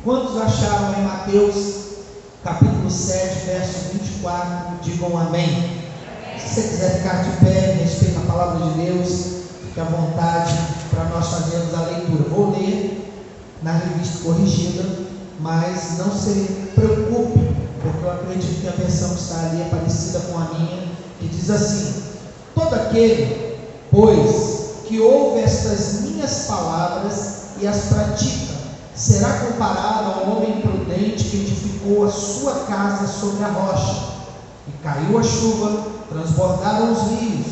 Quantos acharam em Mateus capítulo 7, verso 24? Digam amém. Se você quiser ficar de pé, respeita a palavra de Deus, fique à vontade para nós fazermos a leitura. Vou ler na revista corrigida, mas não se preocupe, porque eu acredito que a versão que está ali é parecida com a minha, que diz assim: todo aquele, pois, que ouve estas minhas palavras e as pratica, será comparado ao homem prudente que edificou a sua casa sobre a rocha. E caiu a chuva, transbordaram os rios,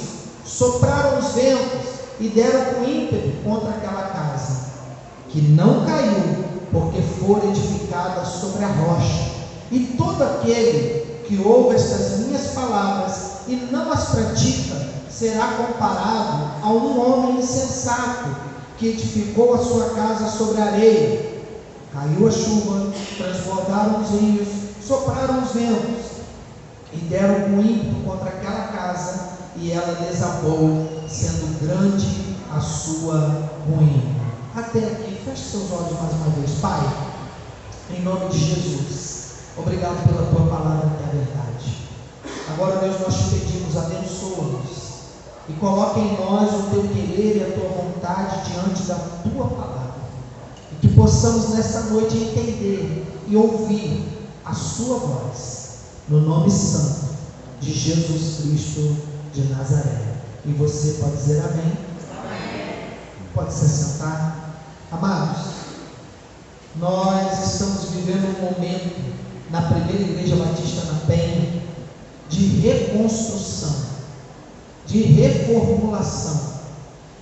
sopraram os ventos e deram com ímpeto contra aquela casa, que não caiu, porque for edificada sobre a rocha. E todo aquele que ouve estas minhas palavras e não as pratica, será comparado a um homem insensato, que edificou a sua casa sobre a areia. Caiu a chuva, transbordaram os rios, sopraram os ventos, e deram com ímpeto contra aquela casa, e ela desabou, sendo grande a sua ruína. Até aqui, feche seus olhos mais uma vez. Pai, em nome de Jesus, obrigado pela tua palavra que é a verdade. Agora, Deus, nós te pedimos, abençoa-nos e coloque em nós o teu querer e a tua vontade diante da tua palavra, e que possamos nesta noite entender e ouvir a sua voz, no nome santo de Jesus Cristo de Nazaré. E você pode dizer amém? Amém. Pode se sentar. Amados, nós estamos vivendo um momento na primeira igreja batista na Penha de reconstrução, de reformulação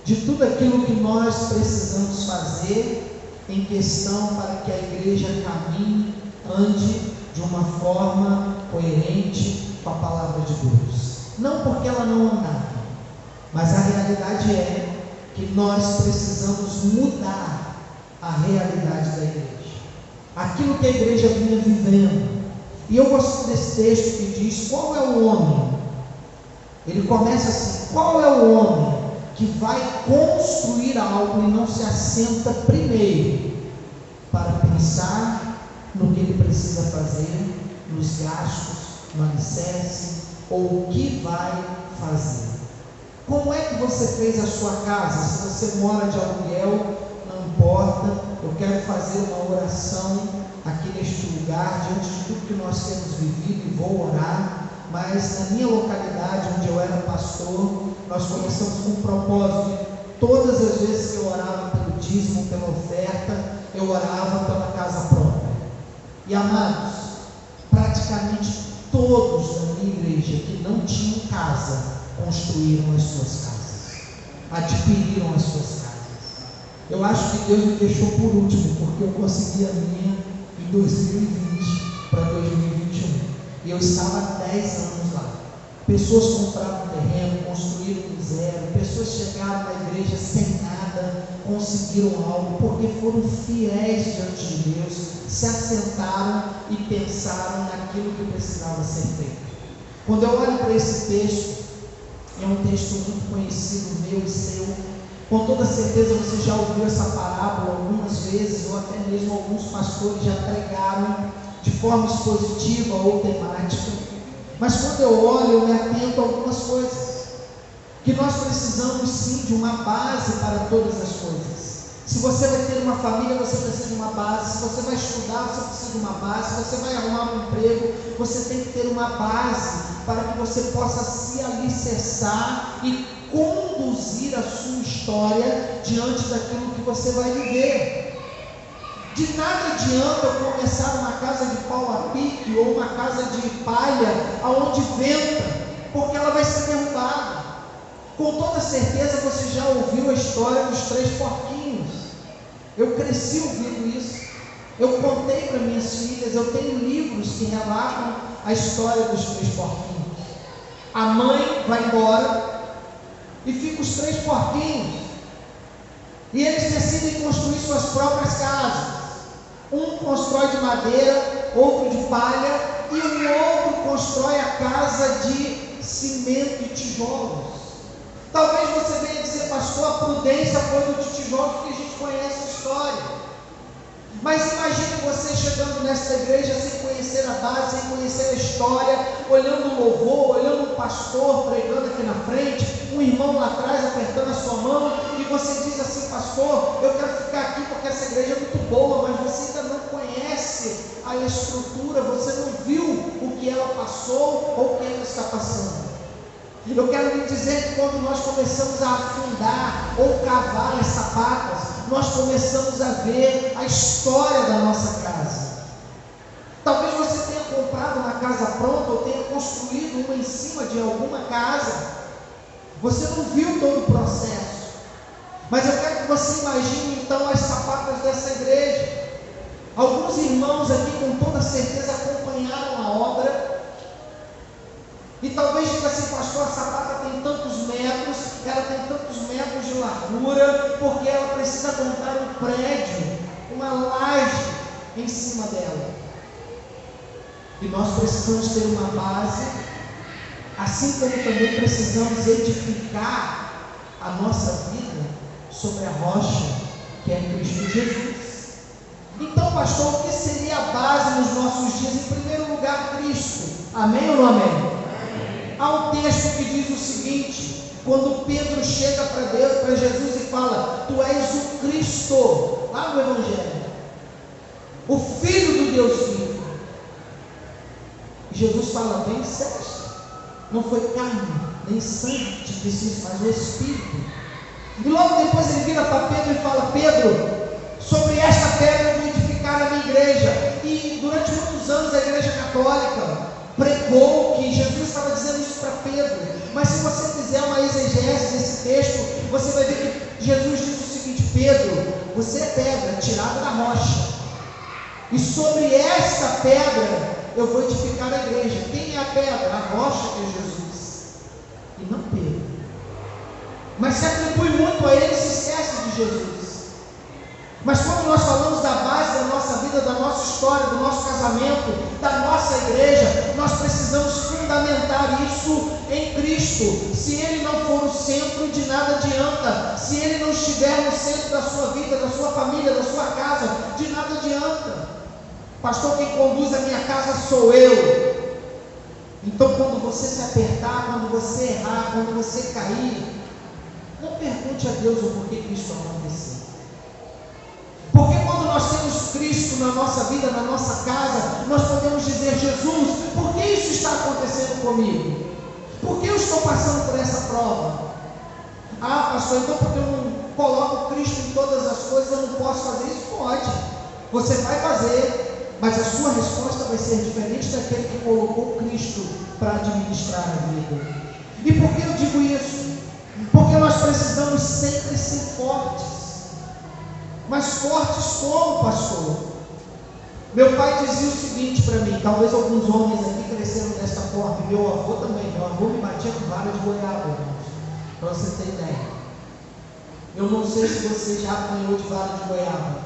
de tudo aquilo que nós precisamos fazer em questão para que a igreja caminhe, ande de uma forma coerente com a palavra de Deus. Não porque ela não andava, mas a realidade é que nós precisamos mudar a realidade da igreja, aquilo que a igreja vinha vivendo. E eu gosto desse texto que diz: qual é o homem? Ele começa assim: qual é o homem que vai construir algo e não se assenta primeiro para pensar no que ele precisa fazer, nos gastos, no alicerce, ou o que vai fazer? Como é que você fez a sua casa? Se você mora de aluguel, não importa. Eu quero fazer uma oração aqui neste lugar, diante de tudo que nós temos vivido, e vou orar. Mas na minha localidade, onde eu era pastor, nós começamos com um propósito de todas as vezes que eu orava pelo dízimo, pela oferta, eu orava pela casa própria. E amados, praticamente todos da minha igreja que não tinham casa, construíram as suas casas, adquiriram as suas casas. Eu acho que Deus me deixou por último, porque eu consegui a minha em 2020 para 2021. E eu estava há 10 anos lá. Pessoas compraram terreno, construíram do zero. Pessoas chegaram na igreja sem nada, conseguiram algo, porque foram fiéis diante de Deus, se assentaram e pensaram naquilo que precisava ser feito. Quando eu olho para esse texto, é um texto muito conhecido meu e seu. Com toda certeza você já ouviu essa parábola algumas vezes, ou até mesmo alguns pastores já pregaram de forma expositiva ou temática. Mas quando eu olho, eu me atento a algumas coisas, que nós precisamos sim de uma base para todas as coisas. Se você vai ter uma família, você precisa de uma base. Se você vai estudar, você precisa de uma base. Se você vai arrumar um emprego, você tem que ter uma base para que você possa se alicerçar e conduzir a sua história diante daquilo que você vai viver. De nada adianta eu começar uma casa de pau a pique ou uma casa de palha aonde venta, porque ela vai ser derrubada. Com toda certeza você já ouviu a história dos 3 porquinhos. Eu cresci ouvindo isso. Eu contei para minhas filhas, eu tenho livros que relatam a história dos 3 porquinhos. A mãe vai embora e fica os 3 porquinhos. E eles decidem construir suas próprias casas. Um constrói de madeira, outro de palha, e o outro constrói a casa de cimento e tijolos. Talvez você venha dizer: pastor, a prudência foi do de tijolos, porque a gente conhece a história. Mas imagine você chegando nessa igreja sem conhecer a base, sem conhecer a história, olhando o louvor, olhando um pastor pregando aqui na frente, um irmão lá atrás apertando a sua mão, e você diz assim: pastor, eu quero ficar aqui porque essa igreja é muito boa, mas você ainda não conhece a estrutura, você não viu o que ela passou ou o que ela está passando. Eu quero lhe dizer que quando nós começamos a afundar ou cavar as sapatas, nós começamos a ver a história da nossa casa. Talvez você tenha comprado uma casa pronta ou tenha construído uma em cima de alguma casa. Você não viu todo o processo. Mas eu quero que você imagine então as sapatas dessa igreja. Alguns irmãos aqui com toda certeza acompanharam a obra. E talvez diga assim: pastor, a sapata tem tantos metros, ela tem tantos metros de largura, porque ela precisa montar um prédio, uma laje em cima dela. E nós precisamos ter uma base, assim como também precisamos edificar a nossa vida sobre a rocha, que é Cristo Jesus. Então, pastor, o que seria a base nos nossos dias? Em primeiro lugar, Cristo. Amém ou não amém? Há um texto que diz o seguinte: quando Pedro chega para Jesus e fala: tu és o Cristo, lá no Evangelho, o Filho do Deus vivo. E Jesus fala: bem disseste, não foi carne nem sangue que te disse isso, mas o Espírito. E logo depois ele vira para Pedro e fala: Pedro, sobre esta pedra eu vou edificar a minha igreja. E durante muitos anos a igreja católica pregou que Jesus estava dizendo isso para Pedro. Mas se você fizer uma exegese desse texto, você vai ver que Jesus diz o seguinte: Pedro, você é pedra tirada da rocha, e sobre essa pedra eu vou edificar a igreja. Quem é a pedra? A rocha, que é Jesus, e não Pedro. Mas se atribui muito a ele, se esquece de Jesus. Mas quando nós falamos da base da nossa vida, da nossa história, do nosso casamento, da nossa igreja, nós precisamos fundamentar isso em Cristo. Se Ele não for o centro, de nada adianta. Se Ele não estiver no centro da sua vida, da sua família, da sua casa, de nada adianta. Pastor, quem conduz a minha casa sou eu. Então, quando você se apertar, quando você errar, quando você cair, não pergunte a Deus o porquê que isso aconteceu. Porque quando nós temos Cristo na nossa vida, na nossa casa, nós podemos dizer: Jesus, por que isso está acontecendo comigo? Por que eu estou passando por essa prova? Ah, pastor, então porque eu não coloco Cristo em todas as coisas, eu não posso fazer isso? Pode, você vai fazer, mas a sua resposta vai ser diferente daquele que colocou Cristo para administrar a vida. E por que eu digo isso? Porque nós precisamos sempre ser fortes. Mas fortes como, pastor? Meu pai dizia o seguinte para mim, talvez alguns homens aqui cresceram desta forma, e meu avô também. Meu avô me batia com vara de goiaba, irmãos, para você ter ideia. Eu não sei se você já apanhou de vara de goiaba,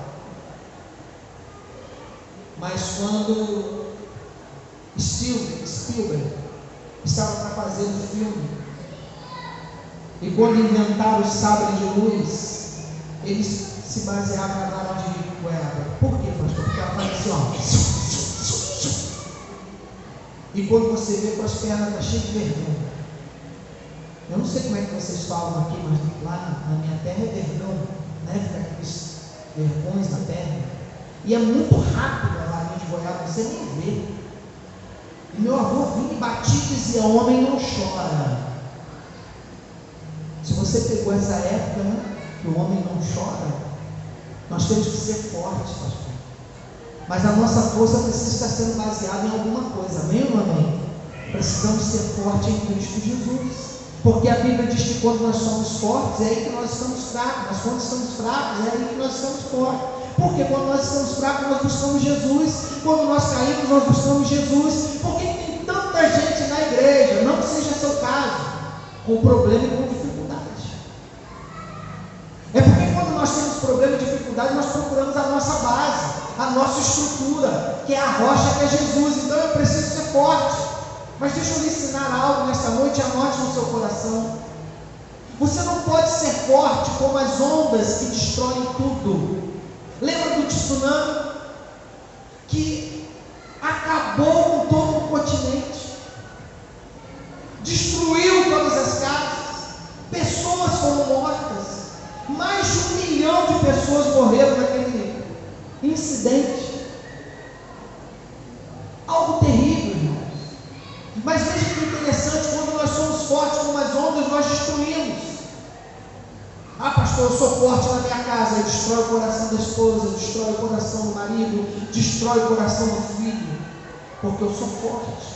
mas quando Spielberg estava para fazer um filme, e quando inventaram o sabre de luz, eles se baseavam na vara de goiaba. Por quê, pastor? Porque ela faz assim, ó. E quando você vê, com as pernas está cheias de vergão. Eu não sei como é que vocês falam aqui, mas lá na minha terra é vergão, né? Fica aqueles vergões na perna. E é muito rápido a varinha de goiaba, você nem vê. E meu avô vinha e batia e dizia: homem não chora. Se você pegou essa época, né, que o homem não chora, nós temos que ser fortes, pastor. Mas a nossa força precisa estar sendo baseada em alguma coisa. Amém ou não amém? Precisamos ser fortes em Cristo Jesus. Porque a Bíblia diz que quando nós somos fortes, é aí que nós estamos fracos. Mas quando estamos fracos, é aí que nós estamos fortes. Porque quando nós estamos fracos, nós buscamos Jesus. Quando nós caímos, nós buscamos Jesus. Porque tem tanta gente na igreja, não que seja seu caso, com problema e com dificuldade. É porque quando nós temos problema e dificuldade, nós procuramos a nossa base, a nossa estrutura, que é a rocha, que é Jesus. Então eu preciso ser forte. Mas deixa eu lhe ensinar algo nesta noite, anote no seu coração. Você não pode ser forte como as ondas que destroem tudo. Lembra lembra do tsunami? Que acabou com todo o continente, destruiu todas as casas, pessoas foram mortas, mais de 1 milhão de pessoas morreram naquele incidente. Algo terrível, irmãos. Mas veja que interessante, quando nós somos fortes como as ondas, nós destruímos. Ah, pastor, eu sou forte na minha casa. Eu destrói o coração da esposa, destrói o coração do marido, destrói o coração do filho, porque eu sou forte.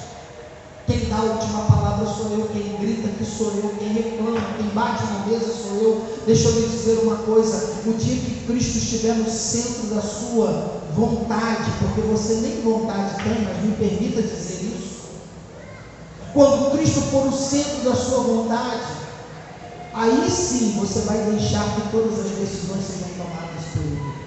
Quem dá a última palavra sou eu, quem grita aqui sou eu, quem reclama, quem bate na mesa sou eu. Deixa eu lhe dizer uma coisa: o dia que Cristo estiver no centro da sua vontade, porque você nem vontade tem, mas me permita dizer isso, quando Cristo for no centro da sua vontade, aí sim você vai deixar que todas as decisões sejam tomadas por Ele.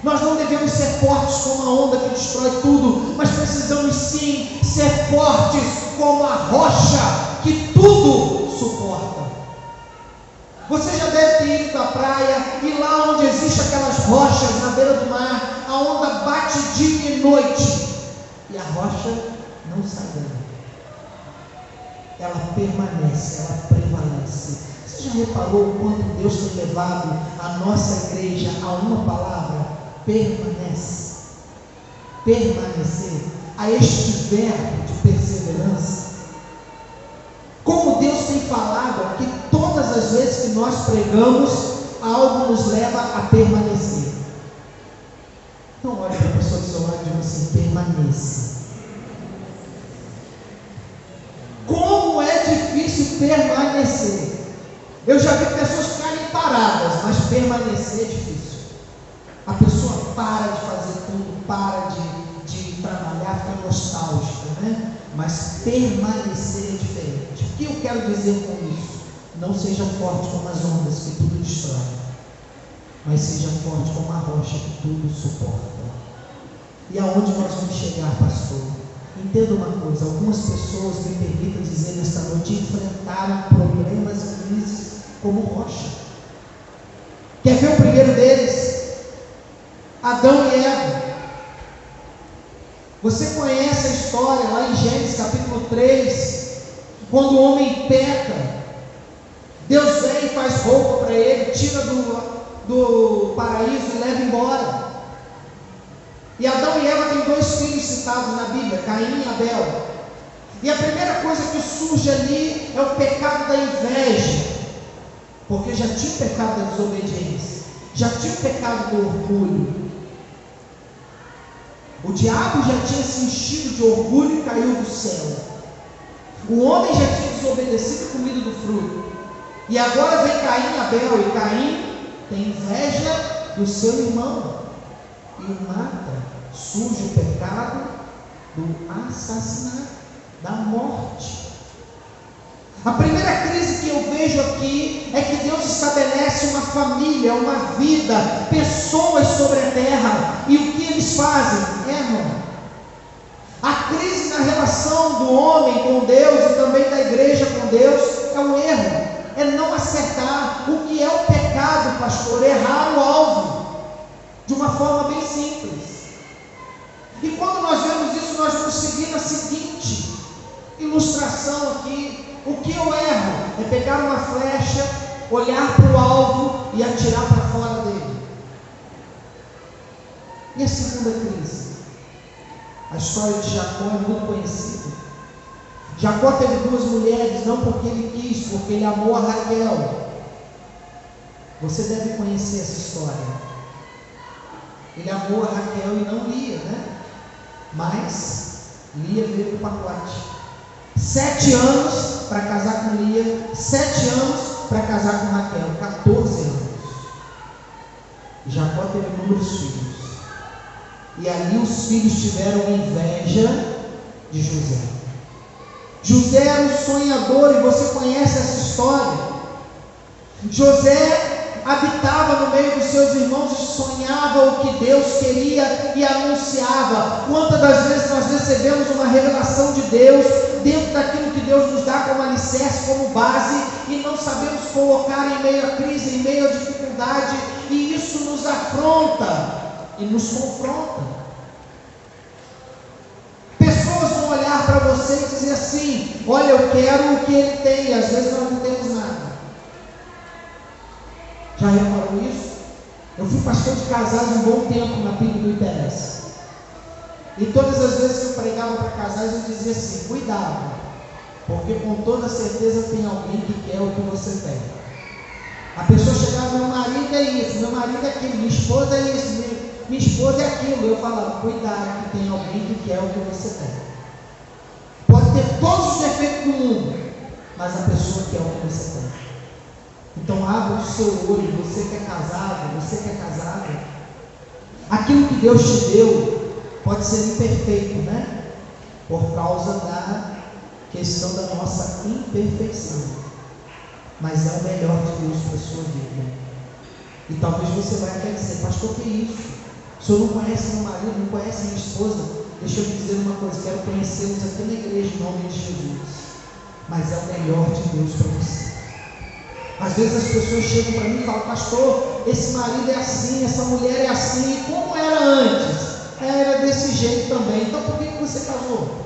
Nós não devemos ser fortes como a onda que destrói tudo, mas precisamos sim ser fortes como a rocha que tudo suporta. Você já deve ter ido à praia e lá onde existem aquelas rochas na beira do mar, a onda bate dia e noite e a rocha não sai dela. Ela permanece, ela prevalece. Você já reparou o quanto Deus tem levado a nossa igreja a uma palavra? Permanece. Permanecer. A este verbo de perseverança. Como Deus tem falado aqui, todas as vezes que nós pregamos, algo nos leva a permanecer. Então olha para a pessoa do seu lado e diga assim: permaneça. Como é difícil permanecer. Eu já vi pessoas ficarem paradas, mas permanecer é difícil. A pessoa para de fazer tudo, para de trabalhar, fica nostálgica, né? Mas permanecer é diferente. O que eu quero dizer com isso? Não seja forte como as ondas que tudo destrói, mas seja forte como a rocha que tudo suporta. E aonde nós vamos chegar, pastor? Entenda uma coisa: algumas pessoas, me permitam dizer nesta noite, enfrentaram problemas e crises como rocha. Quer ver o primeiro deles? Adão e Eva. Você conhece a história lá em Gênesis capítulo 3, quando o homem peca, Deus vem e faz roupa para ele, tira do paraíso e leva embora. E Adão e Eva têm 2 filhos citados na Bíblia, Caim e Abel. E a primeira coisa que surge ali é o pecado da inveja, porque já tinha o pecado da desobediência, já tinha o pecado do orgulho. O diabo já tinha se enchido de orgulho e caiu do céu. O homem já tinha desobedecido e comido do fruto. E agora vem Caim e Abel, e Caim tem inveja do seu irmão e o mata. Surge o pecado do assassinato, da morte. A primeira crise que eu vejo aqui é que Deus estabelece uma família, uma vida, pessoas sobre a terra, e o que eles fazem? Erram. A crise na relação do homem com Deus e também da igreja com Deus é o erro, é não acertar. O que é o pecado, pastor? Errar o alvo, de uma forma bem simples. E quando nós vemos isso, nós vamos seguir na seguinte ilustração aqui. O que eu erro é pegar uma flecha, olhar para o alvo e atirar para fora dele. E a segunda crise? A história de Jacó é muito conhecida. Jacó teve 2 mulheres, não porque ele quis, porque ele amou a Raquel. Você deve conhecer essa história. Ele amou a Raquel e não Lia, né? Mas Lia veio do pacote. 7 anos para casar com Lia, 7 anos para casar com Raquel, 14 anos. Jacó teve inúmeros filhos. E ali os filhos tiveram inveja de José. José era um sonhador, e você conhece essa história. José habitava no meio dos seus irmãos e sonhava o que Deus queria e anunciava. Quantas das vezes nós recebemos uma revelação de Deus dentro daquilo que Deus nos dá como alicerce, como base, e não sabemos colocar em meio à crise, em meio à dificuldade, e isso nos nos afronta e nos confronta. Pessoas vão olhar para você e dizer assim: olha, eu quero o que ele tem, e às vezes nós não temos nada. Já reparou isso? Eu fui pastor de casais um bom tempo na PIB do IPS. E todas as vezes que eu pregava para casais, eu dizia assim: cuidado, porque com toda certeza tem alguém que quer o que você tem. A pessoa chegava: meu marido é isso, meu marido é aquilo, minha esposa é isso, minha esposa é aquilo. Eu falava: cuidado, que tem alguém que quer o que você tem. Pode ter todos os defeitos do mundo, mas a pessoa quer o que você tem. Então abra o seu olho. Você que é casado, você que é casada, aquilo que Deus te deu pode ser imperfeito, né? Por causa da questão da nossa imperfeição, mas é o melhor de Deus para a sua vida. E talvez você vai até dizer: pastor, que isso? O senhor não conhece meu marido, não conhece minha esposa? Deixa eu lhe dizer uma coisa: quero conhecê-los aqui na igreja em nome de Jesus. Mas é o melhor de Deus para você. Às vezes as pessoas chegam para mim e falam: pastor, esse marido é assim, essa mulher é assim, e como era antes? Era desse jeito também. Então por que você casou?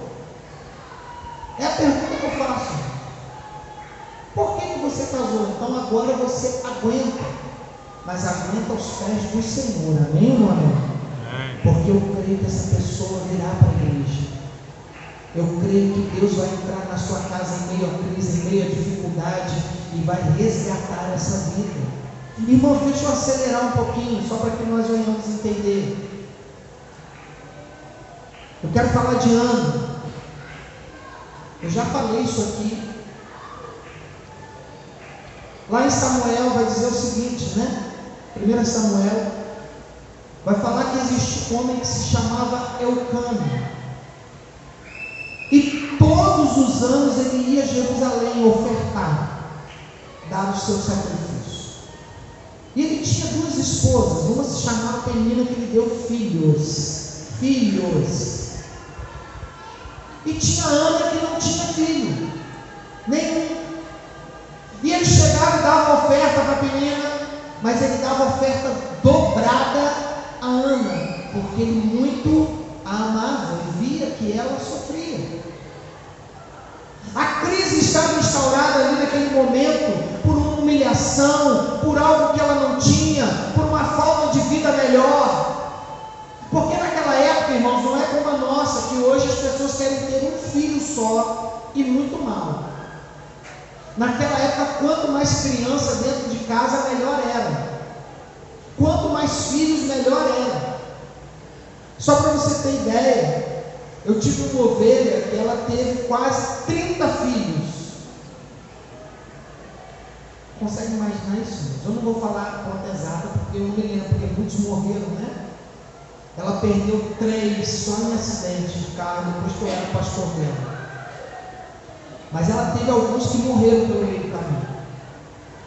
É a pergunta que eu faço. Por que você casou? Então agora você aguenta, mas aguenta aos pés do Senhor. Amém ou não amém? Porque eu creio que essa pessoa virá para a igreja. Eu creio que Deus vai entrar na sua casa em meio à crise, em meio à dificuldade, e vai resgatar essa vida. Irmãos, deixa eu acelerar um pouquinho, só para que nós venhamos entender. Eu quero falar de Ana. Eu já falei isso aqui. Lá em Samuel vai dizer o seguinte, né? 1 Samuel vai falar que existe um homem que se chamava Eucana. E todos os anos ele ia a Jerusalém ofertar, dar o seu sacrifício. E ele tinha duas esposas. Uma se chamava Penina, que lhe deu filhos. E tinha Ana, que não tinha filho nenhum. E ele chegava e dava oferta para Penina, mas ele dava oferta dobrada a Ana, porque ele muito a amava e via que ela sofria. A crise estava instaurada ali naquele momento por uma humilhação, por algo que ela não tinha, por uma falta de vida melhor. Porque naquela época, irmãos, não é como a nossa, que hoje as pessoas querem ter um filho só e muito mal. Naquela época, quanto mais criança dentro de casa, melhor era. Quanto mais filhos, melhor era. Só para você ter ideia, eu tive uma ovelha que ela teve quase 30 filhos. Consegue imaginar isso? Eu não vou falar a conta exata, porque eu não me lembro, porque muitos morreram, né? Ela perdeu 3 só em acidente de carro, depois que eu era pastor dela. Mas ela teve alguns que morreram pelo meio do caminho,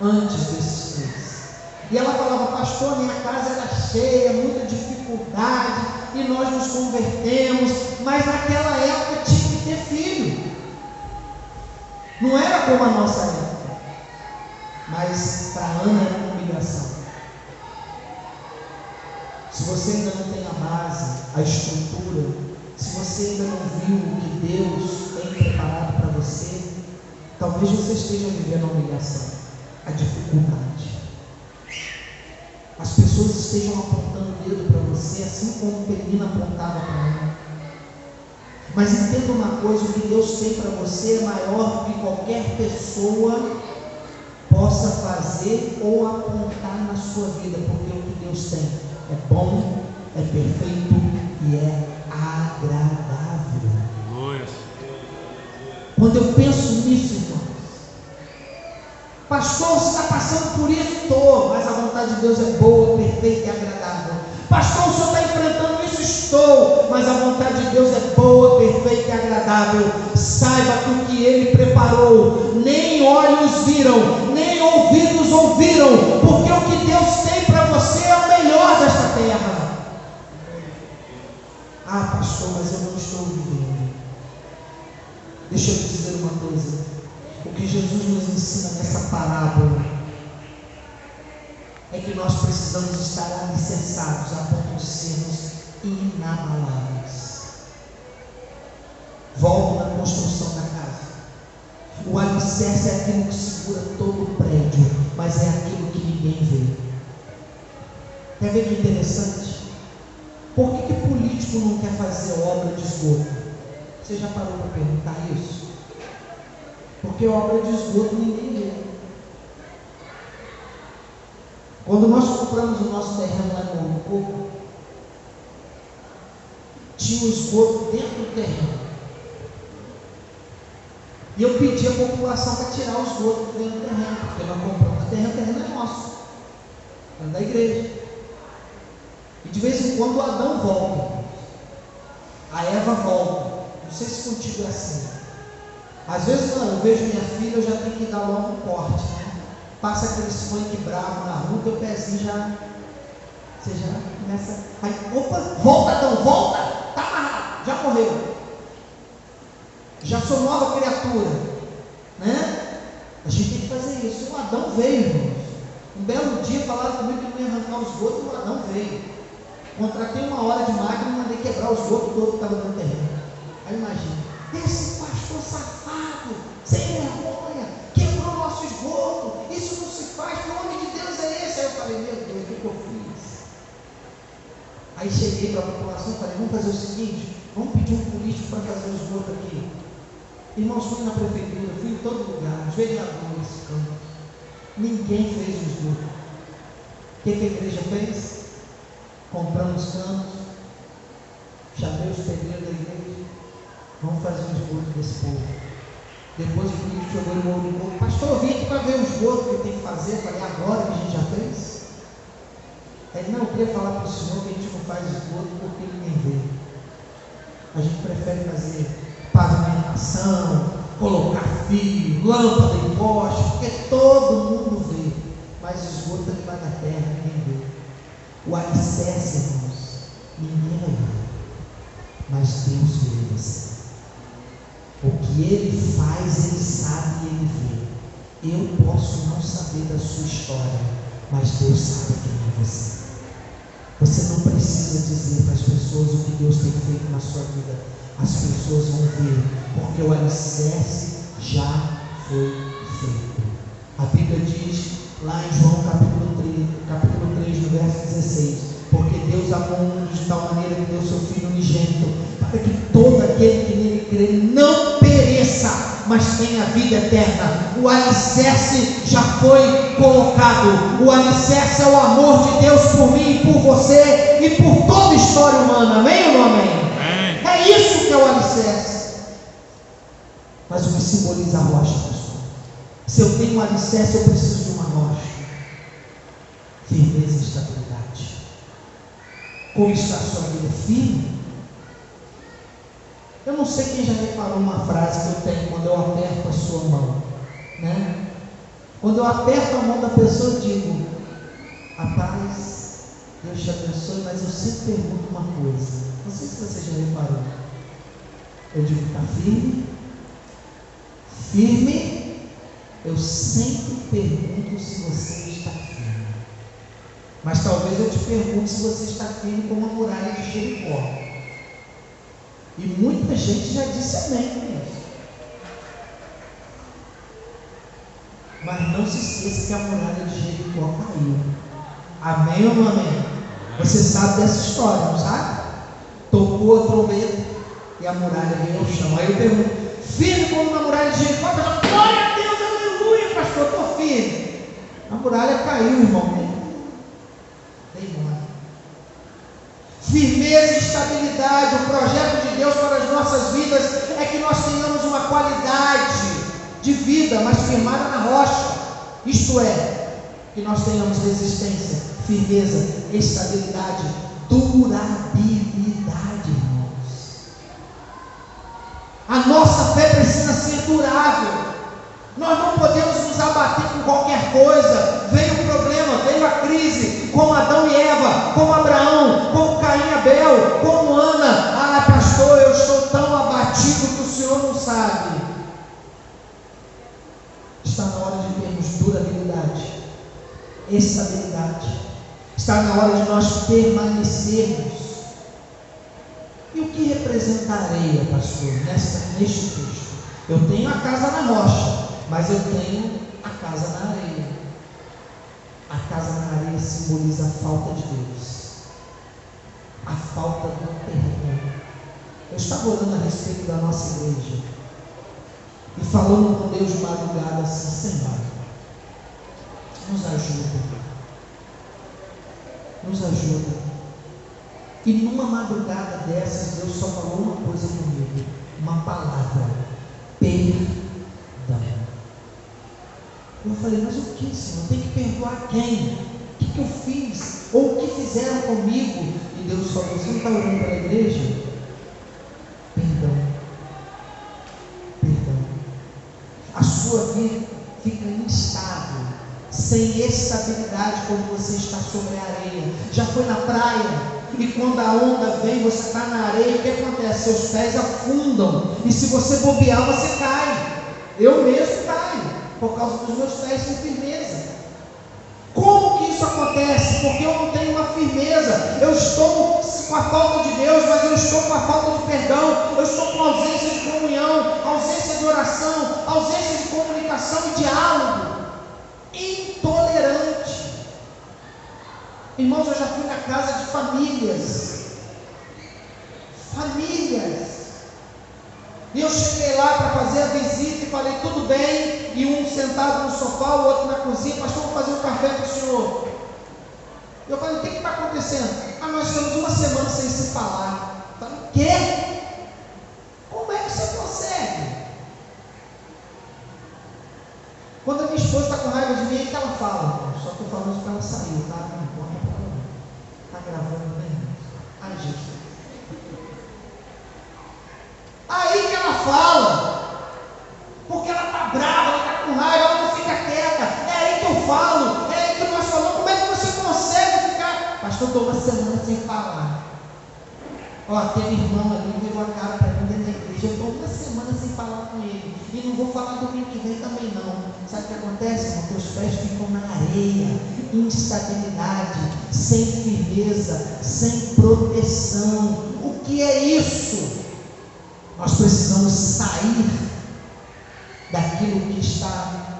antes desses 3. E ela falava: pastor, minha casa era cheia, muita dificuldade, e nós nos convertemos, mas naquela época tinha que ter filho. Não era como a nossa época, mas para Ana era uma humilhação. Se você ainda não tem a base, a estrutura, se você ainda não viu o que Deus tem preparado para você, talvez você esteja vivendo a humilhação, a dificuldade. As pessoas estejam apontando o dedo para você, assim como Penina apontava para ela. Mas entenda uma coisa: o que Deus tem para você é maior do que qualquer pessoa possa fazer ou apontar na sua vida, porque o que Deus tem é bom, é perfeito e é agradável. Quando eu penso nisso, irmãos, pastor, você está passando por isso? Estou, mas a vontade de Deus é boa, perfeita e agradável. Pastor, o senhor está enfrentando isso? Estou, mas a vontade de Deus é boa, perfeita e agradável. Saiba que o que Ele preparou, nem olhos viram, nem ouvidos ouviram, porque o que Deus tem para você é o melhor desta terra. Ah, pastor, mas eu não estou vivendo. Deixa eu te dizer uma coisa: o que Jesus nos ensina nessa parábola é que que nós precisamos estar alicerçados a ponto de sermos inabaláveis. Volto na construção da casa. O alicerce é aquilo que segura todo o prédio, mas é aquilo que ninguém vê. Quer ver que interessante? Por que político não quer fazer obra de esgoto? Você já parou para perguntar isso? Porque obra de esgoto ninguém vê. Quando nós compramos o nosso terreno lá em Morro, tinha um esgoto dentro do terreno. E eu pedi à população para tirar o esgoto dentro do terreno, porque nós compramos o terreno é nosso, é da igreja. E de vez em quando o Adão volta, a Eva volta. Não sei se contigo é assim. Às vezes eu vejo minha filha, eu já tenho que dar logo um corte, né? Passa aquele funk bravo na rua, teu pezinho já. Você já começa. Aí, opa, volta Adão, volta! Tá amarrado, já morreu. Já sou nova criatura, né? A gente tem que fazer isso. O Adão veio, irmãos. Um belo dia falaram comigo que não ia arrancar o esgoto, e o Adão veio. Contratei 1 hora de máquina e mandei quebrar o esgoto todo que estava no terreno. Aí imagina, esse pastor safado, sem vergonha, quebrou nosso esgoto. Isso não se faz, que nome de Deus é esse? Aí eu falei, meu Deus, o que eu fiz? Aí cheguei para a população e falei, vamos fazer o seguinte, vamos pedir um político para fazer o esgoto aqui. Irmãos, fui na prefeitura, fui em todo lugar, os vereadores, ninguém fez o esgoto. O que a igreja fez? Compramos canos, chamei os pedreiros da igreja, vamos fazer um esgoto desse povo. Depois o político chegou e morreu, pastor, eu vim aqui para ver o esgoto que tem que fazer. Eu falei, agora que a gente já fez? Ele, não, eu queria falar para o senhor que a gente não faz esgoto porque ninguém vê. A gente prefere fazer pavimentação, colocar fio, lâmpada em poste, porque todo mundo vê, mas esgoto está debaixo da terra, ninguém vê. O alicerce, irmãos, ninguém vai ver, mas Deus vê você. O que Ele faz, Ele sabe e Ele vê. Eu posso não saber da sua história, mas Deus sabe quem é você. Você não precisa dizer para as pessoas o que Deus tem feito na sua vida. As pessoas vão ver, porque o alicerce já foi feito. A Bíblia diz lá em João capítulo 3, no verso 16, porque Deus amou o mundo de tal maneira que deu seu Filho unigênito, para que todo aquele que nele crê não pereça, mas tenha vida eterna. O alicerce já foi colocado. O alicerce é o amor de Deus por mim e por você e por toda a história humana. Amém ou não amém? É isso que é o alicerce. Mas o que simboliza a rocha, pastor? Se eu tenho um alicerce, eu preciso de uma rocha. Firmeza e estabilidade. Como está a sua vida? Firme. Eu não sei quem já reparou uma frase que eu tenho quando eu aperto a sua mão, né? Quando eu aperto a mão da pessoa, eu digo, rapaz, Deus te abençoe, mas eu sempre pergunto uma coisa. Não sei se você já reparou. Eu digo, está firme? Firme? Eu sempre pergunto se você está firme. Mas talvez eu te pergunte se você está firme como a muralha de Jericó. E muita gente já disse amém com isso. Mas não se esqueça que a muralha de Jericó caiu. Amém ou não amém? Você sabe dessa história, não sabe? Tocou a trombeta e a muralha veio ao chão. Aí eu pergunto, firme como na muralha de Jericó? Glória a Deus, aleluia, pastor, estou firme. A muralha caiu, irmão. Firmeza e estabilidade. O projeto de Deus para as nossas vidas é que nós tenhamos uma qualidade de vida, mas firmada na rocha. Isto é, que nós tenhamos resistência, firmeza, estabilidade, durabilidade, irmãos. A nossa fé precisa ser durável. Nós não podemos nos abater com qualquer coisa. Veio o problema, veio a crise, como Adão e Eva, como Abraão, como Caim e Abel, como Ana. Ah, pastor, eu estou tão abatido que o senhor não sabe. Está na hora de termos durabilidade. estabilidade. Está na hora de nós permanecermos. E o que representa a areia, pastor, neste texto? Eu tenho a casa na rocha, mas eu tenho a casa na areia. A casa na areia simboliza a falta de Deus, a falta do perdão. Eu estava orando a respeito da nossa igreja e falando com Deus de madrugada assim: Senhor, nos ajuda. Nos ajuda. E numa madrugada dessas, Deus só falou uma coisa comigo, uma palavra: perdão. Eu falei: mas o que, Senhor? Tem que perdoar quem? O que eu fiz? Ou o que fizeram comigo? E Deus falou: você não está orando pela igreja? Perdão. Perdão. A sua vida fica instável, sem estabilidade quando você está sobre a areia. Já foi na praia? E quando a onda vem, você está na areia, o que acontece? Seus pés afundam, e se você bobear, você cai. Eu mesmo caio, por causa dos meus pés sem firmeza. Como que isso acontece? Porque eu não tenho uma firmeza. Eu estou com a falta de Deus, mas eu estou com a falta de perdão. Eu estou com ausência de comunhão, ausência de oração, ausência de comunicação e diálogo. Intolerante. Irmãos, eu já fui na casa de famílias. E eu cheguei lá para fazer a visita e falei: tudo bem? E um sentado no sofá, o outro na cozinha: pastor, vou fazer um café para o senhor. Eu falei: o que está acontecendo? Nós estamos uma semana sem se falar. Eu falei: o quê? Como é que você consegue? Quando a minha esposa está com raiva de mim, é que ela fala. Só estou falando isso para ela sair, tá? Não importa para ela. Está gravando bem? Ai, Jesus. Aí que ela fala, porque ela está brava, ela está com raiva, ela não fica quieta. É aí que eu falo, é aí que nós falamos. Como é que você consegue ficar? Pastor, estou uma semana sem falar. Ó, aquele irmão ali virou a cara para mim dentro da igreja. Eu estou uma semana sem falar com ele. E não vou falar domingo que vem também não. Sabe o que acontece, irmão? Teus pés ficam na areia, instabilidade, sem firmeza, sem proteção. O que é isso? Nós precisamos sair daquilo que está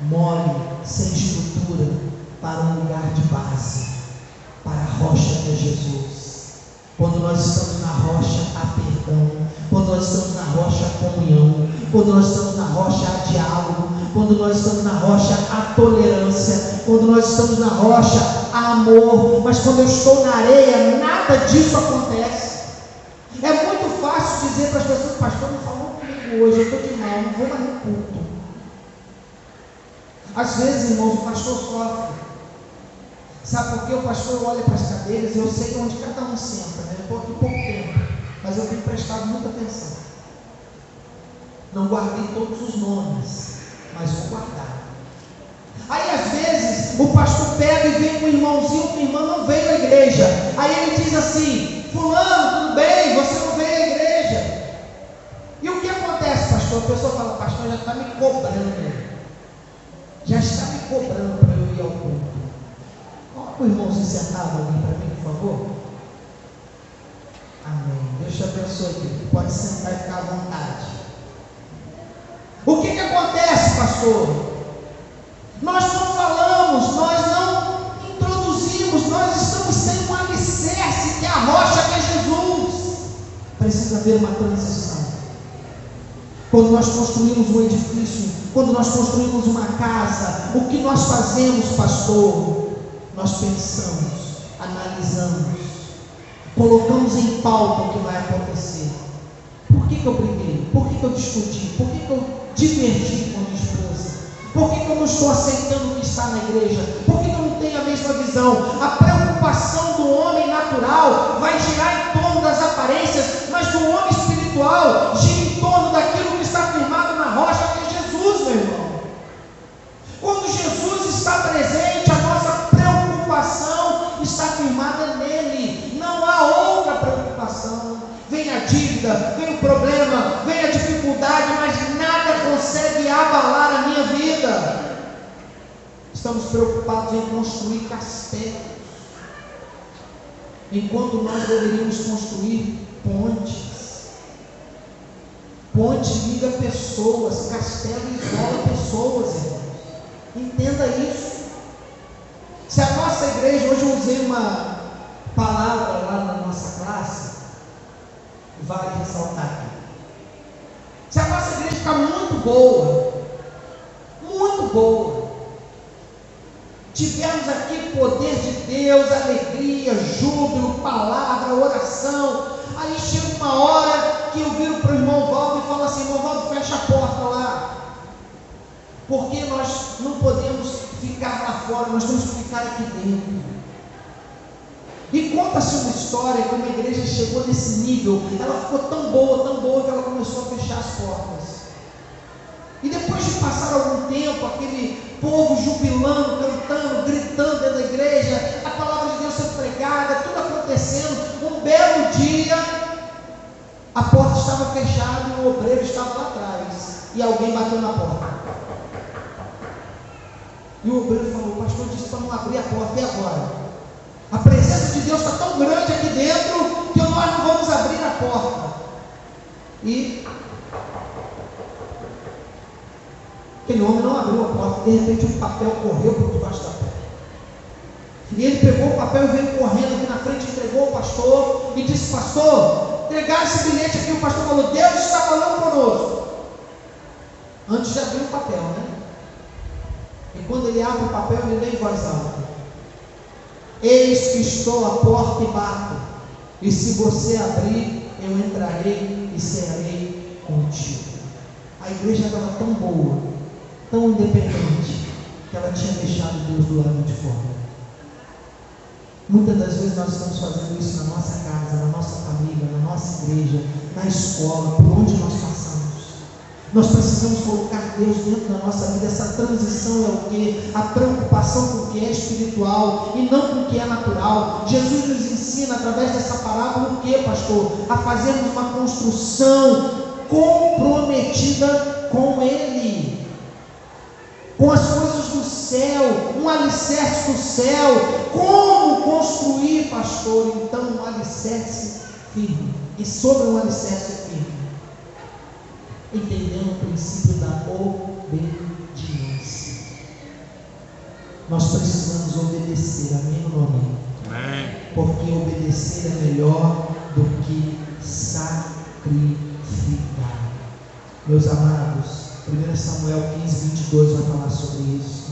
mole, sem estrutura, para um lugar de base, para a rocha que é Jesus. Quando nós estamos na rocha, há perdão. Quando nós estamos na rocha, há comunhão. Quando nós estamos na rocha, há diálogo. Quando nós estamos na rocha, há tolerância. Quando nós estamos na rocha, há amor. Mas quando eu estou na areia, nada disso acontece. É muito fácil dizer para as pessoas: pastor, não falou comigo hoje, eu estou de mal, não vou mais no culto. Às vezes, irmãos, o pastor sofre. Sabe por quê? O pastor olha para as cadeiras e eu sei onde cada um senta, né? Eu estou aqui pouco tempo, mas eu tenho prestado muita atenção. Não guardei todos os nomes, mas vou guardar. Aí às vezes o pastor pega e vem com o irmãozinho, que o irmão não veio à igreja. Aí ele diz assim: fulano, tudo bem? Você não veio à igreja. E o que acontece, pastor? A pessoa fala: pastor, já está me cobrando. Já está me cobrando para eu ir ao culto. Coloca o irmãozinho sentado ali para mim, por favor. Amém. Deus te abençoe, querido. Pode sentar e ficar à vontade. O que acontece, pastor? Nós não falamos, nós não introduzimos, nós estamos sem um alicerce, que é a rocha, que é Jesus. Precisa haver uma transição. Quando nós construímos um edifício, quando nós construímos uma casa, o que nós fazemos, pastor? Nós pensamos, analisamos, colocamos em pauta o que vai acontecer. Por que eu briguei? Por que eu discuti? Por que eu divergi com a minha esposa? Por que eu não estou aceitando o que está na igreja? Por que eu não tenho a mesma visão? A preocupação do homem natural vai girar em torno das aparências, mas do homem espiritual gira em torno daquilo que está firmado na rocha, que é Jesus, meu irmão. Quando Jesus está presente, a nossa preocupação está firmada nele. Não há outra preocupação. Vem a dívida, vem o problema, vem a dificuldade, mas nada consegue abalar a minha vida. Estamos preocupados em construir castelos, enquanto nós deveríamos construir pontes. Ponte liga pessoas, castelo isola pessoas, irmãos. Entenda isso. Se a nossa igreja, hoje eu usei uma palavra lá na nossa classe, vale ressaltar aqui. Se a nossa igreja está muito boa, tivermos aqui poder de Deus, alegria, júbilo, palavra, oração, aí chega uma hora que eu viro para o irmão Valdo e falo assim: irmão Valdo, fecha a porta lá, porque nós não podemos ficar lá fora, nós temos que ficar aqui dentro. E conta-se uma história que uma igreja chegou nesse nível, ela ficou tão boa que ela começou a fechar as portas. E depois de passar algum tempo, aquele povo jubilando, cantando, gritando dentro da igreja, a palavra de Deus sendo pregada, tudo acontecendo, um belo dia, a porta estava fechada e o obreiro estava lá atrás, e alguém bateu na porta. E o obreiro falou: o pastor disse para não abrir a porta, e agora? A presença de Deus está tão grande aqui dentro, que nós não vamos abrir a porta. E aquele homem não abriu a porta. De repente um papel correu por debaixo da porta. E ele pegou o papel e veio correndo aqui na frente, entregou ao pastor e disse: pastor, entregar esse bilhete aqui. O pastor falou: Deus está falando conosco. Antes de abrir o papel, né? E quando ele abre o papel, ele lê em voz alta: eis que estou à porta e bato, e se você abrir, eu entrarei e cearei contigo. A igreja estava tão boa, tão independente, que ela tinha deixado Deus do lado de fora. Muitas das vezes nós estamos fazendo isso na nossa casa, na nossa família, na nossa igreja, na escola, por onde nós passamos. Nós precisamos colocar Deus dentro da nossa vida. Essa transição é o quê? A preocupação com o que é espiritual e não com o que é natural. Jesus nos ensina através dessa parábola o quê, pastor? A fazermos uma construção comprometida com Ele, com as coisas do céu, um alicerce do céu. Como construir, pastor? Então, um alicerce firme. E sobre um alicerce firme, entendendo o princípio da obediência. Nós precisamos obedecer, amém ou não amém? Amém. Porque obedecer é melhor do que sacrificar. Meus amados, 1 Samuel 15:22 vai falar sobre isso.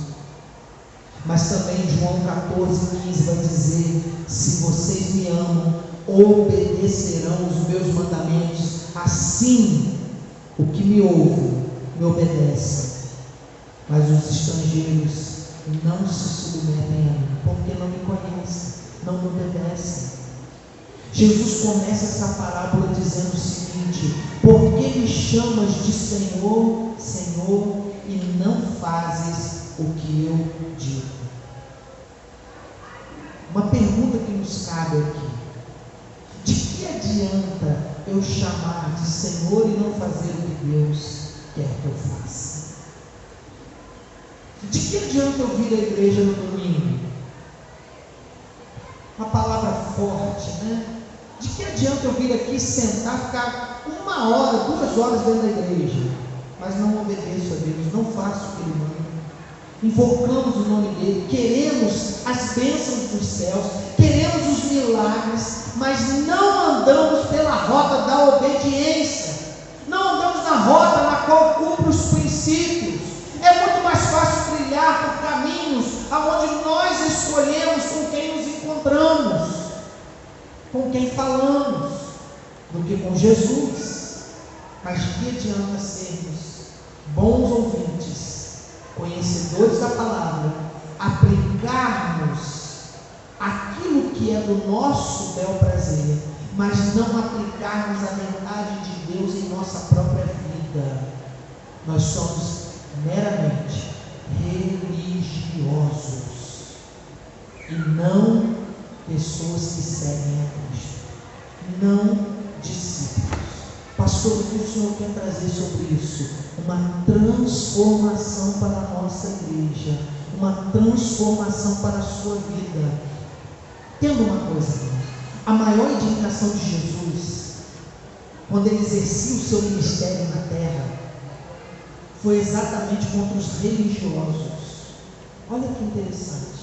Mas também João 14:15 vai dizer: se vocês me amam, obedecerão os meus mandamentos. Assim, o que me ouve, me obedece, mas os estrangeiros não se submetem a mim, porque não me conhecem, não me obedecem. Jesus começa essa parábola dizendo o seguinte: por que me chamas de Senhor, Senhor, e não fazes o que eu digo? Uma pergunta que nos cabe aqui: de que adianta eu chamar de Senhor e não fazer o que Deus quer que eu faça? De que adianta eu vir à igreja no domingo? Uma palavra forte, né? De que adianta eu vir aqui sentar, ficar 1 hora, 2 horas dentro da igreja, mas não obedeço a Deus, não faço o que Ele manda? Invocamos o nome dEle, queremos as bênçãos dos céus, queremos os milagres, mas não andamos pela rota da obediência, não andamos na rota na qual cumpre os princípios. É muito mais fácil trilhar por caminhos aonde nós escolhemos com quem nos encontramos, com quem falamos, do que com Jesus. Mas que adianta sermos bons ouvintes, conhecedores da palavra, aplicarmos aquilo que é do nosso bel prazer, mas não aplicarmos a verdade de Deus em nossa própria vida? Nós somos meramente religiosos e não pessoas que seguem a Cristo, não discípulos. Pastor, o que o Senhor quer trazer sobre isso? Uma transformação para a nossa igreja, uma transformação para a sua vida. Entenda uma coisa, a maior indignação de Jesus, quando ele exercia o seu ministério na terra, foi exatamente contra os religiosos. Olha que interessante.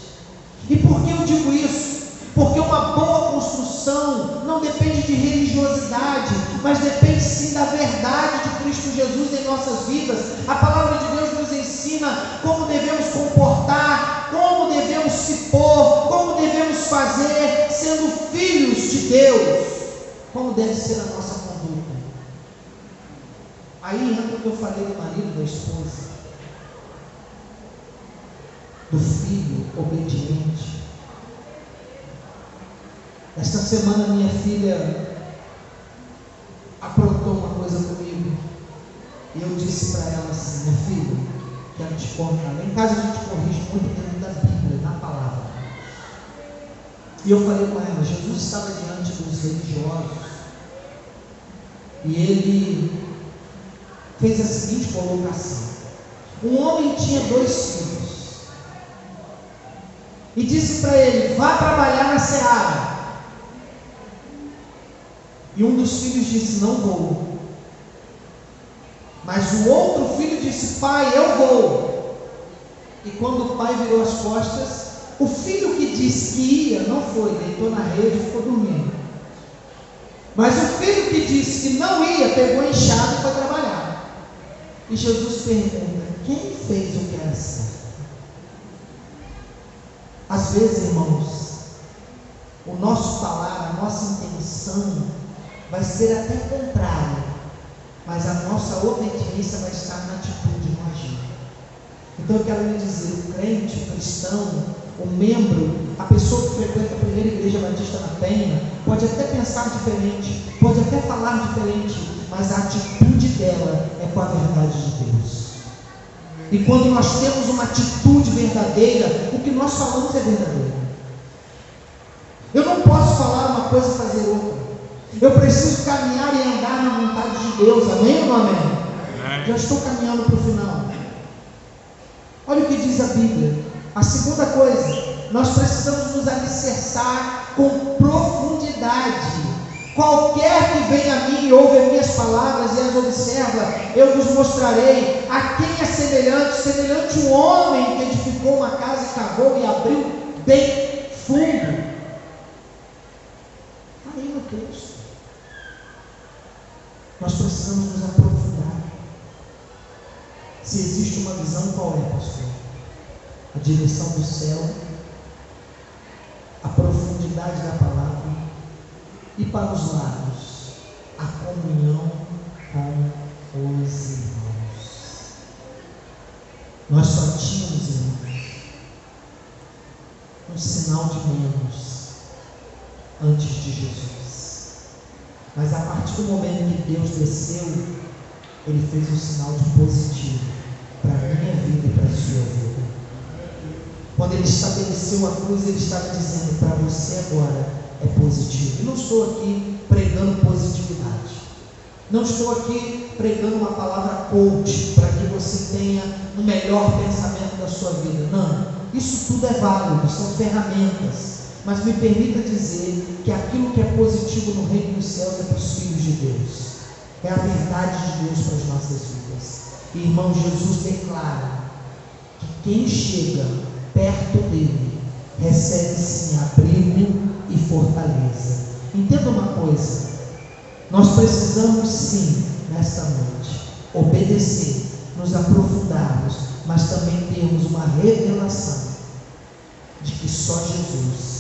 E por que eu digo isso? Porque uma boa construção não depende de religiosidade, mas depende sim da verdade de Cristo Jesus em nossas vidas. A palavra de Deus nos ensina como devemos comportar, como devemos se pôr, como devemos fazer, sendo filhos de Deus, como deve ser a nossa conduta. Aí entra o que eu falei do marido, da esposa, do filho obediente. Esta semana minha filha aprontou uma coisa comigo, e eu disse para ela assim: minha filha, quero te contar. Lá em casa a gente corrige muito dentro da Bíblia, na palavra. E eu falei com ela: Jesus estava diante dos religiosos, e ele fez a seguinte colocação: um homem tinha 2 filhos, e disse para ele: vá trabalhar na seara. E um dos filhos disse: não vou. Mas o outro filho disse: pai, eu vou. E quando o pai virou as costas, o filho que disse que ia, não foi, deitou na rede e ficou dormindo. Mas o filho que disse que não ia, pegou a enxada e foi trabalhar. E Jesus pergunta: quem fez o que era certo? Às vezes, irmãos, o nosso falar, a nossa intenção vai ser até contrária, mas a nossa obediência vai estar na atitude, no agir. Então eu quero lhe dizer: o crente, o cristão, o membro, a pessoa que frequenta a primeira igreja batista na Penha, pode até pensar diferente, pode até falar diferente, mas a atitude dela é com a verdade de Deus. E quando nós temos uma atitude verdadeira, o que nós falamos é verdadeiro. Eu não posso falar uma coisa e fazer outra. Eu preciso caminhar e andar na vontade de Deus. Amém ou não amém? Já estou caminhando para o final. Olha o que diz a Bíblia. A segunda coisa, nós precisamos nos alicerçar com profundidade. Qualquer que venha a mim e ouve as minhas palavras e as observa, eu vos mostrarei a quem é semelhante um homem que edificou uma casa e cavou e abriu bem fundo. Aí no texto, nós precisamos nos aprofundar. Se existe uma visão, qual é, pastor? A direção do céu, a profundidade da palavra, e para os lados, a comunhão com os irmãos. Nós só tínhamos, irmãos, um sinal de menos antes de Jesus. Mas a partir do momento que Deus desceu, Ele fez um sinal de positivo para a minha vida e para a sua vida. Quando Ele estabeleceu a cruz, Ele estava dizendo: para você agora é positivo. E não estou aqui pregando positividade. Não estou aqui pregando uma palavra coach para que você tenha o melhor pensamento da sua vida. Não. Isso tudo é válido, são ferramentas. Mas me permita dizer que aquilo que é positivo no reino dos céus é para os filhos de Deus. É a verdade de Deus para as nossas vidas. E, irmão, Jesus declara que quem chega perto dele recebe sim abrigo e fortaleza. Entenda uma coisa: nós precisamos sim, nesta noite, obedecer, nos aprofundarmos, mas também termos uma revelação de que só Jesus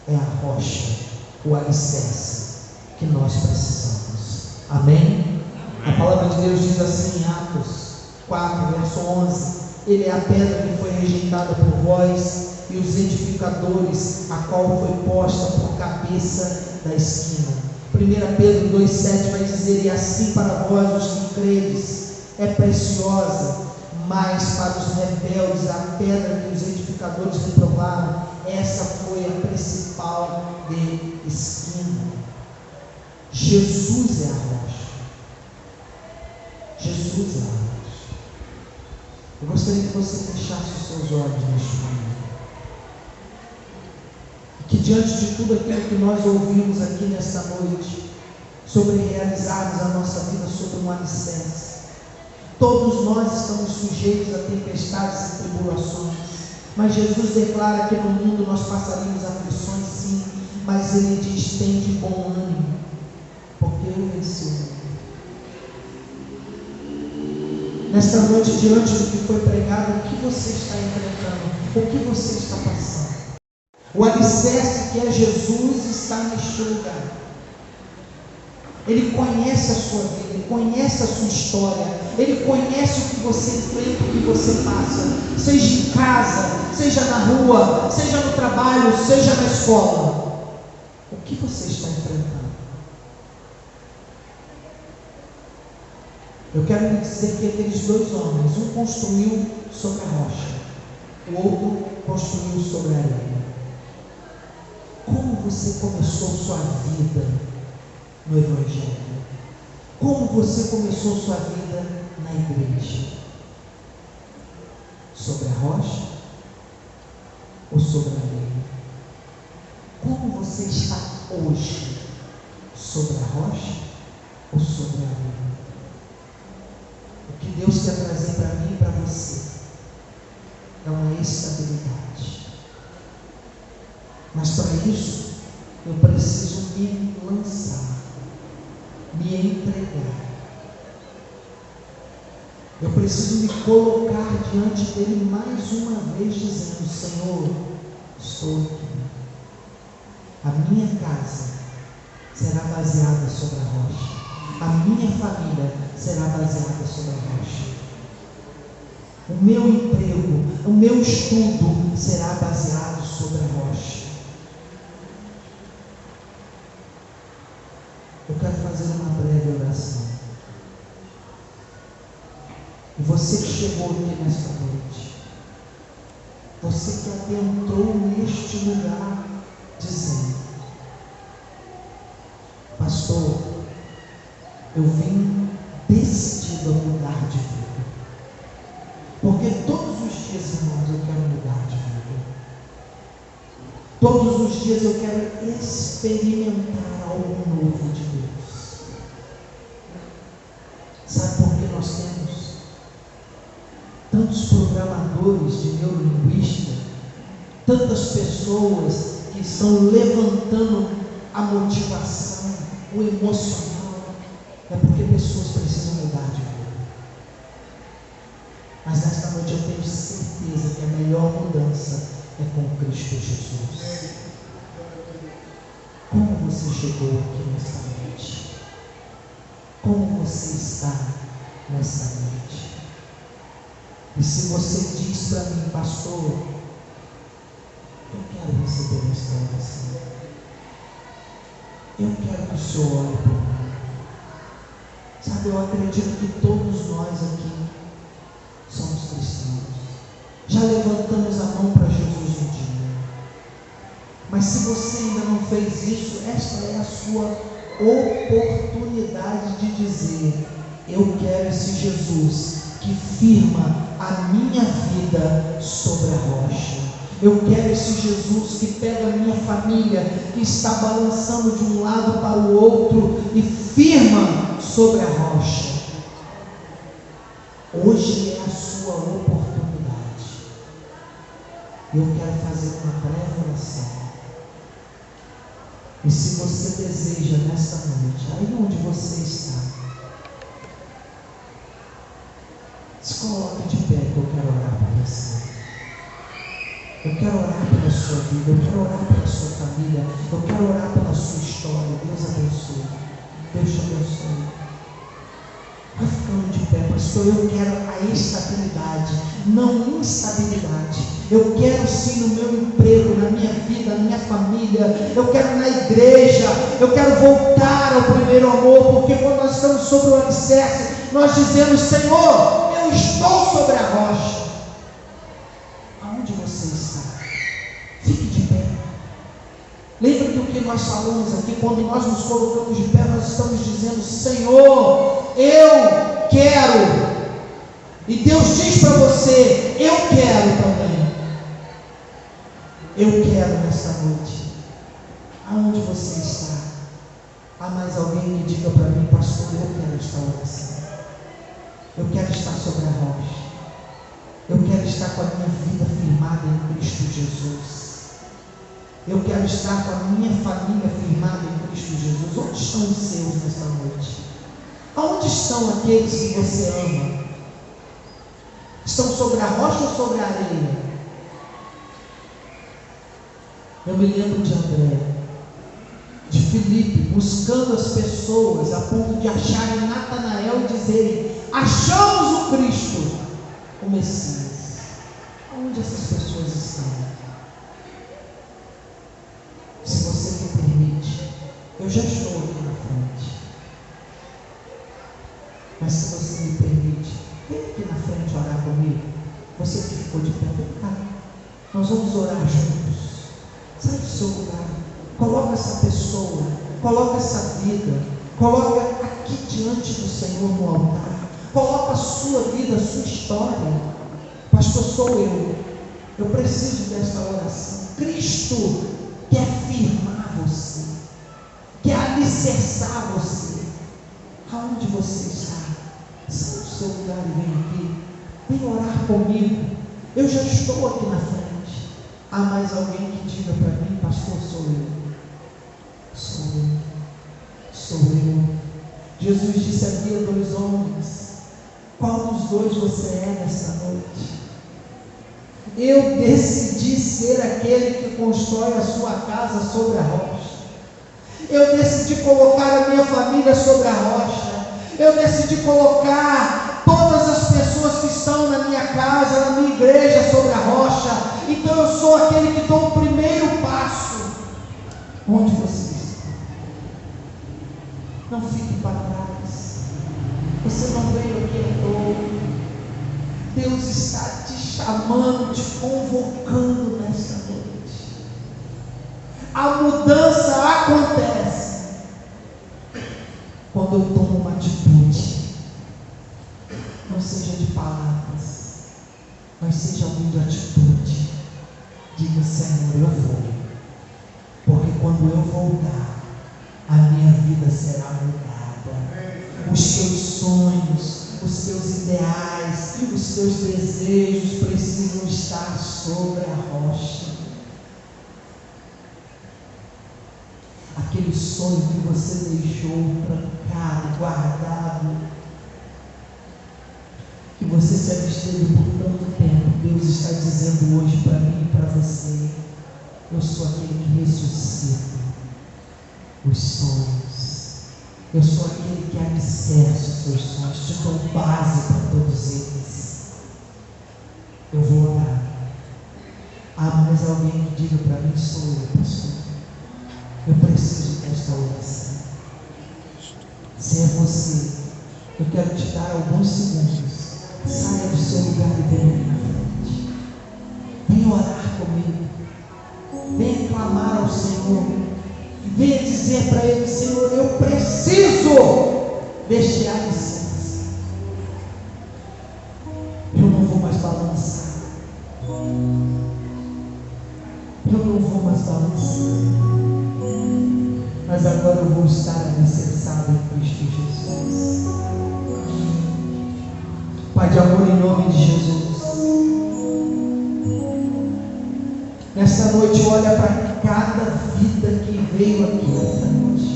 é a rocha, o alicerce que nós precisamos. Amém? A palavra de Deus diz assim em Atos 4, verso 11: Ele é a pedra que foi rejeitada por vós e os edificadores, a qual foi posta por cabeça da esquina. 1 Pedro 2,7 vai dizer: e assim para vós os que credes é preciosa, mas para os rebeldes a pedra que os edificadores reprovaram, essa foi a principal de esquina. Jesus é a rocha. Jesus é a rocha. Eu gostaria que você fechasse os seus olhos neste momento. E que diante de tudo aquilo que nós ouvimos aqui nesta noite, sobre realizarmos a nossa vida sobre um alicerce, todos nós estamos sujeitos a tempestades e tribulações, mas Jesus declara que no mundo nós passaríamos aflições sim, mas Ele diz: tem de bom ânimo, porque eu venci o mundo. Nesta noite, diante do que foi pregado, o que você está enfrentando? O que você está passando? O alicerce que é Jesus está neste lugar. Ele conhece a sua vida, Ele conhece a sua história, Ele conhece o que você enfrenta, o que você passa, seja em casa, seja na rua, seja no trabalho, seja na escola. O que você está enfrentando? Eu quero lhe dizer que aqueles dois homens, um construiu sobre a rocha, o outro construiu sobre a areia. Como você começou sua vida no Evangelho? Como você começou sua vida na igreja? Sobre a rocha ou sobre a areia? Como você está hoje? Sobre a rocha ou sobre a areia? O que Deus quer trazer para mim e para você é uma estabilidade. Mas para isso, eu preciso me lançar, me entregar. Eu preciso me colocar diante dele mais uma vez, dizendo: Senhor, estou aqui. A minha casa será baseada sobre a rocha. A minha família será baseada sobre a rocha. O meu emprego, o meu estudo será baseado sobre a rocha. Eu quero fazer uma breve oração. E você que chegou aqui nesta noite, você que adentrou neste lugar, dizendo: pastor, eu vim decidido a mudar de vida. Porque todos os dias, irmãos, eu quero mudar de vida. Todos os dias eu quero experimentar algo novo de Deus. Sabe por que nós temos tantos programadores de neurolinguística, tantas pessoas que estão levantando a motivação, o emocional? É porque pessoas precisam mudar de vida. Mas nesta noite eu tenho certeza que a melhor mudança é com Cristo Jesus. Como você chegou aqui nesta noite? Como você está nesta noite? E se você diz para mim: pastor, eu quero receber esta oração, eu quero que o Senhor ore por mim. Sabe, eu acredito que todos nós aqui somos cristãos. Já levantamos a mão para Jesus um dia. Mas se você ainda não fez isso, esta é a sua oportunidade de dizer: eu quero esse Jesus que firma a minha vida sobre a rocha. Eu quero esse Jesus que pega a minha família, que está balançando de um lado para o outro e firma sobre a rocha. Hoje é a sua oportunidade. Eu quero fazer uma breve oração. E se você deseja nesta noite, aí onde você está, se coloque de pé, que eu quero orar por você. Eu quero orar pela sua vida, eu quero orar pela sua família, eu quero orar pela sua história. Deus abençoe. Deus te abençoe. Vai ficando de pé, pastor. Eu quero a estabilidade, não instabilidade. Eu quero sim no meu emprego, na minha vida, na minha família. Eu quero na igreja. Eu quero voltar ao primeiro amor, porque quando nós estamos sobre o alicerce, nós dizemos: Senhor, eu estou sobre a rocha. Aonde você está? Fique de pé. Lembra do que nós falamos aqui? Quando nós nos colocamos de pé, nós estamos dizendo: Senhor, eu quero E Deus diz para você: eu quero também. Eu quero nessa noite. Aonde você está? Há mais alguém que diga para mim: pastor, eu quero esta oração. Eu quero estar sobre a rocha. Eu quero estar com a minha vida firmada em Cristo Jesus. Eu quero estar com a minha família firmada em Cristo Jesus. Onde estão os seus nesta noite? Aonde estão aqueles que você ama? Estão sobre a rocha ou sobre a areia? Eu me lembro de André, de Filipe, buscando as pessoas a ponto de acharem Natanael e dizerem: achamos o Cristo, o Messias. Onde essas pessoas estão? Se você me permite, eu já estou aqui na frente. Mas se você me permite, vem aqui na frente orar comigo. Você que ficou de pé, vem cá. Nós vamos orar juntos. Sai do seu lugar. Coloca essa pessoa, coloca essa vida, coloca aqui diante do Senhor no altar. Coloca a sua vida, a sua história. Pastor, sou eu. Eu preciso desta oração. Cristo quer firmar você, quer alicerçar você. Aonde você está? Sai do seu lugar e vem aqui. Vem orar comigo. Eu já estou aqui na frente. Há mais alguém que diga para mim: pastor, sou eu. Sou eu. Sou eu. Jesus disse: havia 2 homens. Qual dos 2 você é nessa noite? Eu decidi ser aquele que constrói a sua casa sobre a rocha. Eu decidi colocar a minha família sobre a rocha. Eu decidi colocar todas as pessoas que estão na minha casa, na minha igreja, sobre a rocha. Então eu sou aquele que dou o primeiro passo. Onde você está? Não fique para trás. Você não veio aqui à toa. Deus está te chamando, te convocando nessa noite. A mudança acontece quando eu tomo uma atitude. Não seja de palavras, mas seja alguém de atitude. Diga: Senhor, eu vou, porque quando eu voltar, a minha vida será mudada. Os teus sonhos, os teus ideais, os teus desejos precisam estar sobre a rocha. Aquele sonho que você deixou trancado, guardado, que você se absteve por tanto tempo, Deus está dizendo hoje para mim e para você: eu sou aquele que ressuscita os sonhos. Eu sou aquele que alicerça os seus sonhos, te dou base para todos eles. Eu vou orar. Há mais alguém que diga para mim: sou eu, pastor. Eu preciso desta oração. Se é você, eu quero te dar alguns segundos. Saia do seu lugar e venha aqui na frente. Venha orar comigo. Venha clamar ao Senhor. Venha dizer para Ele: Senhor, eu preciso deste alicerce. Eu não vou mais balançar. Eu não vou mais balançar. Mas agora eu vou estar alicerçado em Cristo Jesus. Pai de amor, em nome de Jesus, nessa noite olha para cada vida que veio aqui na frente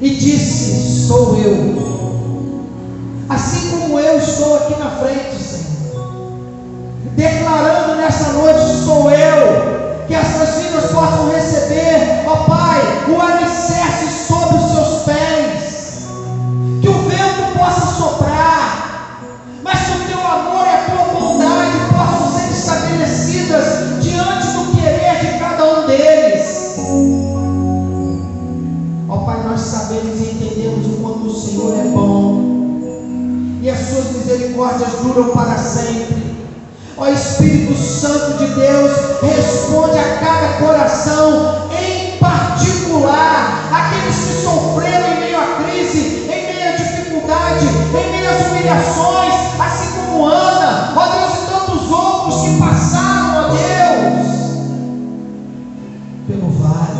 e disse: sou eu. Assim como eu estou aqui na frente, Senhor, declarando nessa noite: sou eu. Que essas vidas possam receber, ó Pai, o alicerce sobre os seus pés. Que o vento possa soprar, mas que o teu amor e a tua bondade possam ser estabelecidas diante do querer de cada um deles. Ó Pai, nós sabemos e entendemos o quanto o Senhor é bom e as suas misericórdias duram para sempre. Ó Espírito Santo de Deus, responde a cada coração em particular, aqueles que sofreram em meio à crise, em meio à dificuldade, em meio às as humilhações, assim como Ana, ó Deus, e tantos outros que passaram, ó Deus, pelo vale,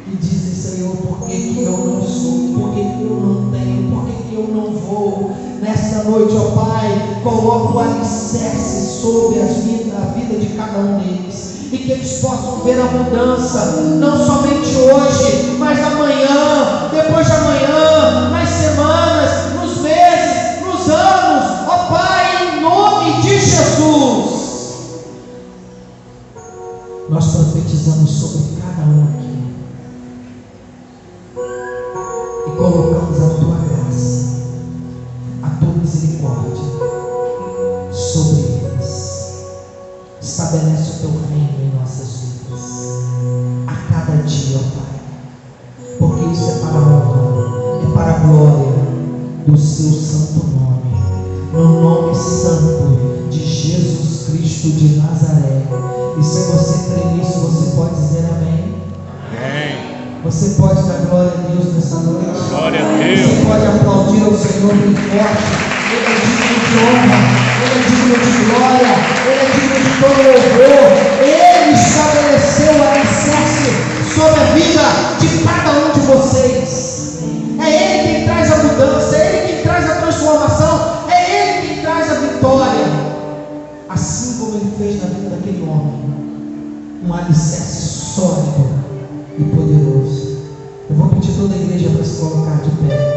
e dizem: Senhor, por que eu não sou? Por que eu não tenho? Por que eu não vou? Nessa noite, ó Pai, coloca o alicerce sobre a vida de cada um deles, e que eles possam ver a mudança, não somente hoje, mas amanhã, depois de amanhã, nas semanas, nos meses, nos anos, ó Pai, em nome de Jesus. Nós profetizamos sobre cada um aqui e colocamos a tua graça, a tua misericórdia sobre eles. Estabelece o teu reino em nossas vidas a cada dia, ó Pai, porque isso é para a honra, é para a glória do seu santo nome, no nome santo de Jesus Cristo de Nazaré. E se você crê nisso, você pode dizer amém? Amém. Você pode dar glória a Deus nessa noite? Glória a Deus. Você pode aplaudir ao Senhor bem forte. Ele é digno de honra, Ele é digno de glória, Ele é digno de todo louvor. Ele estabeleceu o alicerce sobre a vida de cada um de vocês. É Ele quem traz a mudança, é Ele quem traz a transformação, é Ele quem traz a vitória. Assim como Ele fez na vida daquele homem, um alicerce sólido e poderoso. Eu vou pedir toda a igreja para se colocar de pé.